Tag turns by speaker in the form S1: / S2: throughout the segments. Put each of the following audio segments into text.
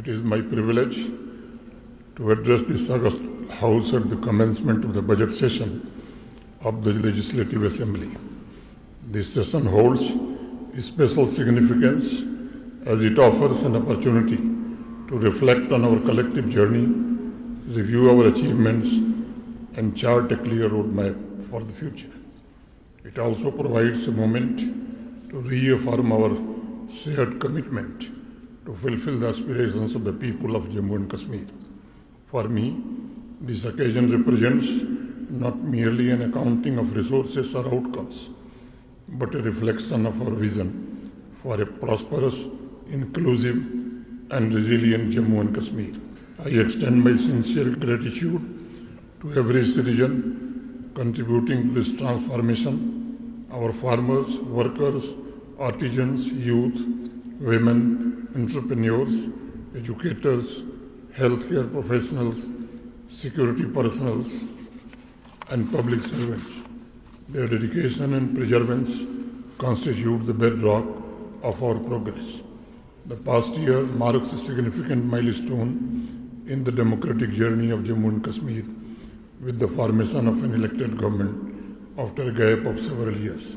S1: It is my privilege to address this August House at the commencement of the budget session of the Legislative Assembly. This session holds special significance as it offers an opportunity to reflect on our collective journey, review our achievements, and chart a clear roadmap for the future. It also provides a moment to reaffirm our shared commitment to fulfill the aspirations of the people of Jammu and Kashmir. For me, this occasion represents not merely an accounting of resources or outcomes, but a reflection of our vision for a prosperous, inclusive, and resilient Jammu and Kashmir. I extend my sincere gratitude to every citizen contributing to this transformation: our farmers, workers, artisans, youth, women, entrepreneurs, educators, healthcare professionals, security personnel, and public servants. Their dedication and perseverance constitute the bedrock of our progress. The past year marks a significant milestone in the democratic journey of Jammu and Kashmir, with the formation of an elected government after a gap of several years.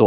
S2: 2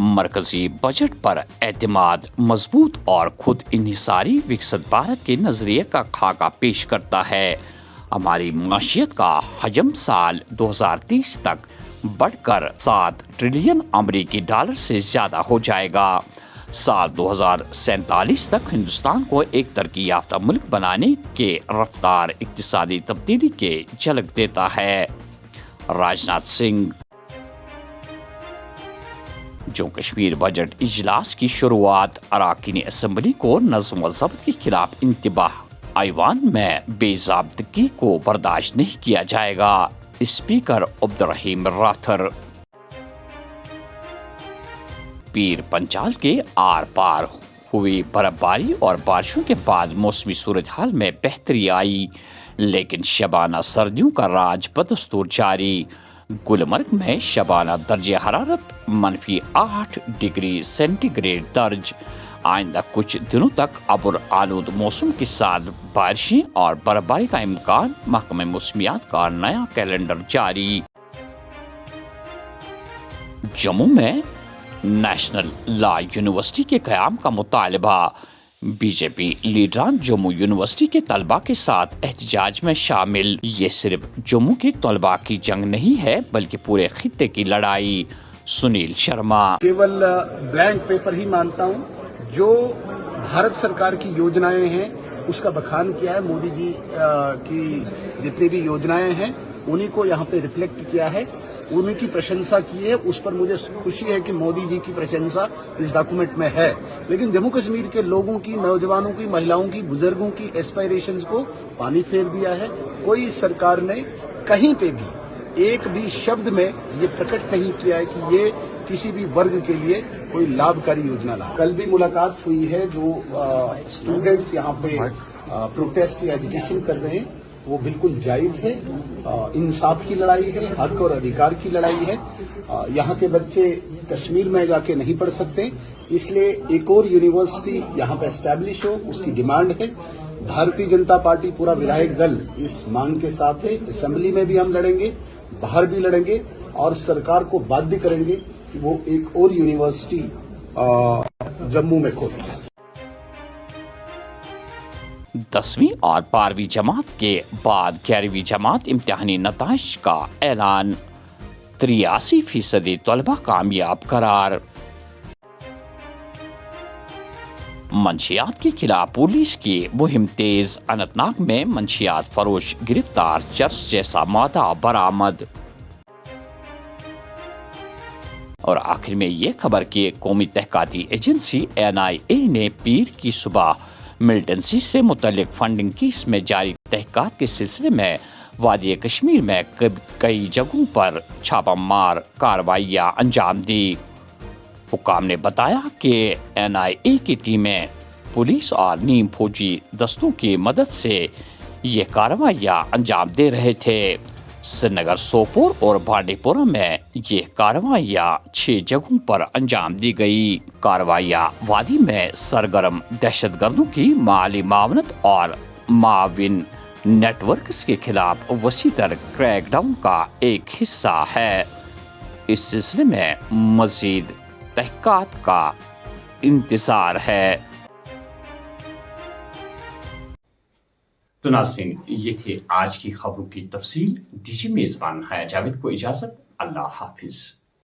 S2: مرکزی budget پر اعتماد مضبوط اور خود انحصاری وکست بھارت کے نظریے کا خاکہ پیش کرتا ہے۔ ہماری معیشت کا حجم سال 2030 تک بڑھ کر 7 ٹریلین امریکی ڈالر سے زیادہ ہو جائے گا۔ سال 2047 تک ہندوستان کو ایک ترقی یافتہ ملک بنانے کے رفتار اقتصادی تبدیلی کے جھلک دیتا ہے۔ راجناتھ سنگھ۔ جموں کشمیر بجٹ اجلاس کی شروعات اراکین اسمبلی کو نظم و ضبط کے خلاف انتباہ ایوان میں بے ضابطگی کو برداشت نہیں کیا جائے گا، اسپیکر عبدالرحیم راتھر۔ پیر پنچال کے آر پار ہوئی برف باری اور بارشوں کے بعد موسمی صورتحال میں بہتری آئی، لیکن شبانہ سردیوں کا راج بدستور جاری۔ گلمرگ میں شبانہ درجہ حرارت -8 ڈگری سینٹی گریڈ درج۔ آئندہ کچھ دنوں تک ابر آلود موسم کے ساتھ بارشیں اور برف باری کا امکان، محکمہ موسمیات کا نیا کیلنڈر جاری۔ جموں میں نیشنل لا یونیورسٹی کے قیام کا مطالبہ۔ بی جے پی لیڈران جموں یونیورسٹی کے طلباء کے ساتھ احتجاج میں شامل۔ یہ صرف جموں کے طلباء کی جنگ نہیں ہے بلکہ پورے خطے کی لڑائی۔ سنیل شرما۔
S3: کیول بلینک پیپر ہی مانتا ہوں، جو بھارت سرکار کی یوجنائیں ہیں اس کا بخان کیا ہے، مودی جی کی جتنی بھی یوجنائیں ہیں انہی کو یہاں پہ ریفلیکٹ کیا ہے، ان کی پرشنسا کی ہے۔ اس پر مجھے خوشی ہے کہ مودی جی کی پرشنسا اس ڈاکومنٹ میں ہے، لیکن جموں کشمیر کے لوگوں کی، نوجوانوں کی، مہیلاؤں کی، بزرگوں کی ایسپائریشنز کو پانی پھیر دیا ہے۔ کوئی سرکار نے کہیں پہ بھی ایک بھی شبد میں یہ پرکٹ نہیں کیا ہے کہ یہ کسی بھی ورگ کے لیے کوئی لابھکاری یوجنا لا۔ کل بھی ملاقات ہوئی ہے، جو اسٹوڈنٹس یہاں پہ پروٹیسٹ یا ایجیٹیشن کر رہے ہیں وہ بالکل جائز ہے۔ انصاف کی لڑائی ہے، حق اور ادھیکار کی لڑائی ہے۔ یہاں کے بچے کشمیر میں جا کے نہیں پڑھ سکتے، اس لیے ایک اور یونیورسٹی یہاں پہ اسٹیبلش ہو، اس کی ڈیمانڈ ہے۔ بھارتی جنتا پارٹی پورا ودھایک دل اس مانگ کے ساتھ ہے۔ اسمبلی میں بھی ہم لڑیں گے، باہر بھی لڑیں گے اور سرکار کو بادھیہ کریں گے کہ وہ ایک اور یونیورسٹی جموں میں کھولے۔
S2: 10ویں اور 12ویں جماعت کے بعد 11ویں جماعت امتحانی نتائج کا اعلان۔ 83% طلبہ کامیاب قرار۔ منشیات کے خلاف پولیس کی مہم تیز۔ اننت ناگ میں منشیات فروش گرفتار، چرس جیسا مادہ برآمد۔ اور آخر میں یہ خبر کہ قومی تحقیقاتی ایجنسی NIA نے پیر کی صبح ملٹنسی سے متعلق فنڈنگ کیس میں جاری تحقیقات کے سلسلے میں وادی کشمیر میں کئی جگہوں پر چھاپہ مار کارروائیاں انجام دی۔ حکام نے بتایا کہ NIA کی ٹیمیں پولیس اور نیم فوجی دستوں کی مدد سے یہ کارروائیاں انجام دے رہے تھے۔ سری نگر، سوپور اور بانڈی پورہ میں یہ کارروائیاں 6 جگہوں پر انجام دی گئی۔ کارروائیاں وادی میں سرگرم دہشت گردوں کی مالی معاونت اور معاون نیٹ ورکس کے خلاف وسیع تر کریک ڈاؤن کا ایک حصہ ہے۔ اس سلسلے میں مزید تحقیقات کا انتظار ہے۔
S4: تو ناظرین، یہ تھے آج کی خبروں کی تفصیل۔ دیجیے میزبان حیا جاوید کو اجازت۔ اللہ حافظ۔